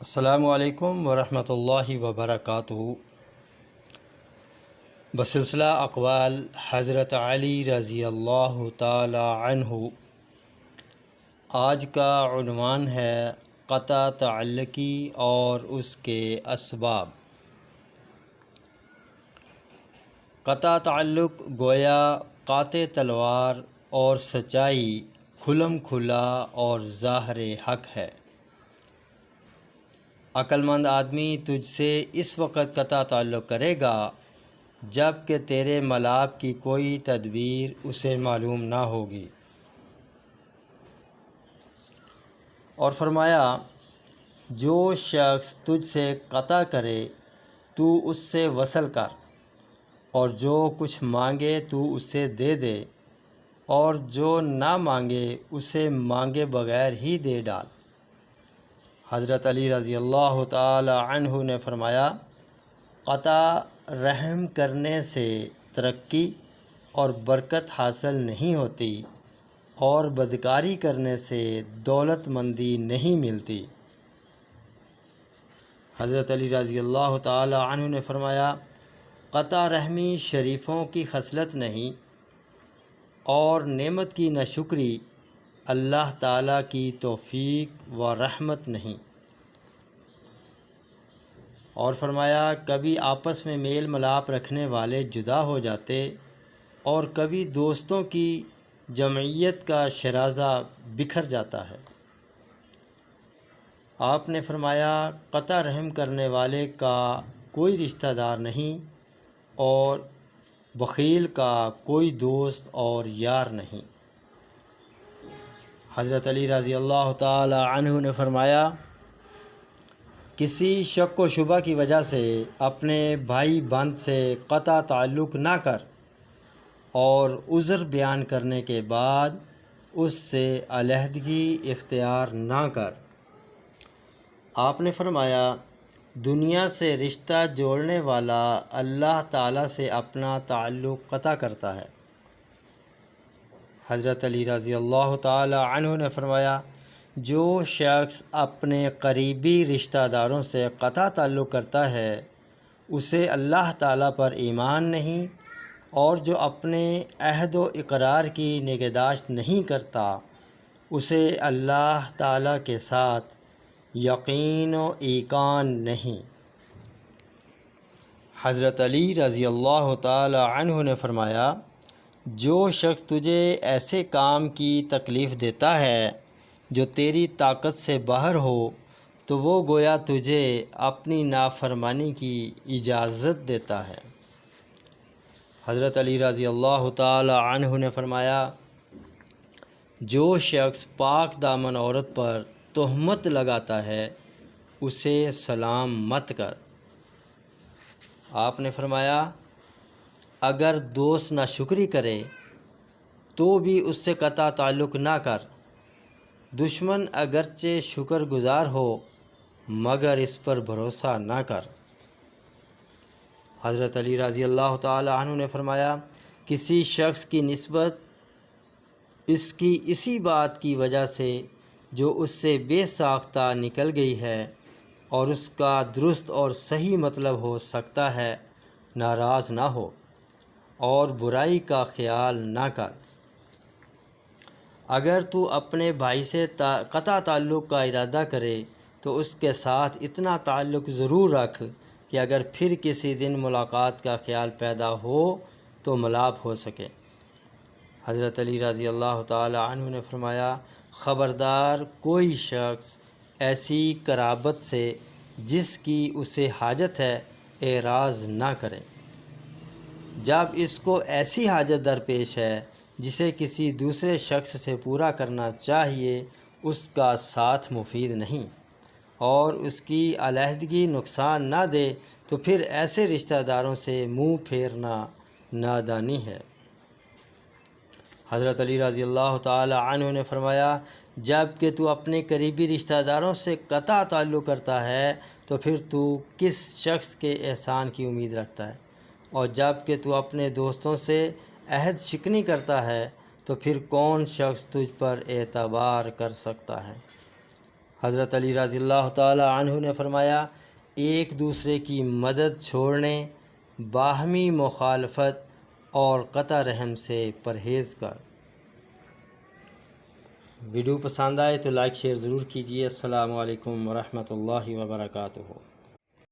السلام علیکم ورحمۃ اللہ وبرکاتہ۔ بسلسلہ اقوال حضرت علی رضی اللہ تعالی عنہ، آج کا عنوان ہے قطع تعلقی اور اس کے اسباب۔ قطع تعلق گویا قاطع تلوار اور سچائی کھلم کھلا اور ظاہر حق ہے۔ عقل مند آدمی تجھ سے اس وقت قطع تعلق کرے گا جب کہ تیرے ملاپ کی کوئی تدبیر اسے معلوم نہ ہوگی۔ اور فرمایا، جو شخص تجھ سے قطع کرے تو اس سے وصل کر، اور جو کچھ مانگے تو اسے دے دے، اور جو نہ مانگے اسے مانگے بغیر ہی دے ڈال۔ حضرت علی رضی اللہ تعالی عنہ نے فرمایا، قطع رحم کرنے سے ترقی اور برکت حاصل نہیں ہوتی، اور بدکاری کرنے سے دولت مندی نہیں ملتی۔ حضرت علی رضی اللہ تعالی عنہ نے فرمایا، قطع رحمی شریفوں کی خصلت نہیں، اور نعمت کی ناشکری اللہ تعالیٰ کی توفیق و رحمت نہیں۔ اور فرمایا، کبھی آپس میں میل ملاپ رکھنے والے جدا ہو جاتے، اور کبھی دوستوں کی جمعیت کا شرازہ بکھر جاتا ہے۔ آپ نے فرمایا، قطع رحم کرنے والے کا کوئی رشتہ دار نہیں، اور بخیل کا کوئی دوست اور یار نہیں۔ حضرت علی رضی اللہ تعالی عنہ نے فرمایا، کسی شک و شبہ کی وجہ سے اپنے بھائی بند سے قطع تعلق نہ کر، اور عذر بیان کرنے کے بعد اس سے علیحدگی اختیار نہ کر۔ آپ نے فرمایا، دنیا سے رشتہ جوڑنے والا اللہ تعالیٰ سے اپنا تعلق قطع کرتا ہے۔ حضرت علی رضی اللہ تعالی عنہ نے فرمایا، جو شخص اپنے قریبی رشتہ داروں سے قطع تعلق کرتا ہے اسے اللہ تعالیٰ پر ایمان نہیں، اور جو اپنے عہد و اقرار کی نگہداشت نہیں کرتا اسے اللہ تعالیٰ کے ساتھ یقین و ایقان نہیں۔ حضرت علی رضی اللہ تعالی عنہ نے فرمایا، جو شخص تجھے ایسے کام کی تکلیف دیتا ہے جو تیری طاقت سے باہر ہو تو وہ گویا تجھے اپنی نافرمانی کی اجازت دیتا ہے۔ حضرت علی رضی اللہ تعالی عنہ نے فرمایا، جو شخص پاک دامن عورت پر تہمت لگاتا ہے اسے سلام مت کر۔ آپ نے فرمایا، اگر دوست ناشکری کرے تو بھی اس سے قطع تعلق نہ کر، دشمن اگرچہ شکر گزار ہو مگر اس پر بھروسہ نہ کر۔ حضرت علی رضی اللہ تعالی عنہ نے فرمایا، کسی شخص کی نسبت اس کی اسی بات کی وجہ سے جو اس سے بے ساختہ نکل گئی ہے اور اس کا درست اور صحیح مطلب ہو سکتا ہے، ناراض نہ ہو اور برائی کا خیال نہ کر۔ اگر تو اپنے بھائی سے قطع تعلق کا ارادہ کرے تو اس کے ساتھ اتنا تعلق ضرور رکھ کہ اگر پھر کسی دن ملاقات کا خیال پیدا ہو تو ملاپ ہو سکے۔ حضرت علی رضی اللہ تعالی عنہ نے فرمایا، خبردار کوئی شخص ایسی قرابت سے جس کی اسے حاجت ہے اعراض نہ کرے، جب اس کو ایسی حاجت درپیش ہے جسے کسی دوسرے شخص سے پورا کرنا چاہیے، اس کا ساتھ مفید نہیں، اور اس کی علیحدگی نقصان نہ دے تو پھر ایسے رشتہ داروں سے منہ پھیرنا نادانی ہے۔ حضرت علی رضی اللہ تعالی عنہ نے فرمایا، جب کہ تو اپنے قریبی رشتہ داروں سے قطع تعلق کرتا ہے تو پھر تو کس شخص کے احسان کی امید رکھتا ہے، اور جب کہ تو اپنے دوستوں سے عہد شکنی کرتا ہے تو پھر کون شخص تجھ پر اعتبار کر سکتا ہے۔ حضرت علی رضی اللہ تعالی عنہ نے فرمایا ایک دوسرے کی مدد چھوڑنے، باہمی مخالفت اور قطع رحم سے پرہیز کر۔ ویڈیو پسند آئے تو لائک شیئر ضرور کیجیے۔ السلام علیکم ورحمۃ اللہ وبرکاتہ۔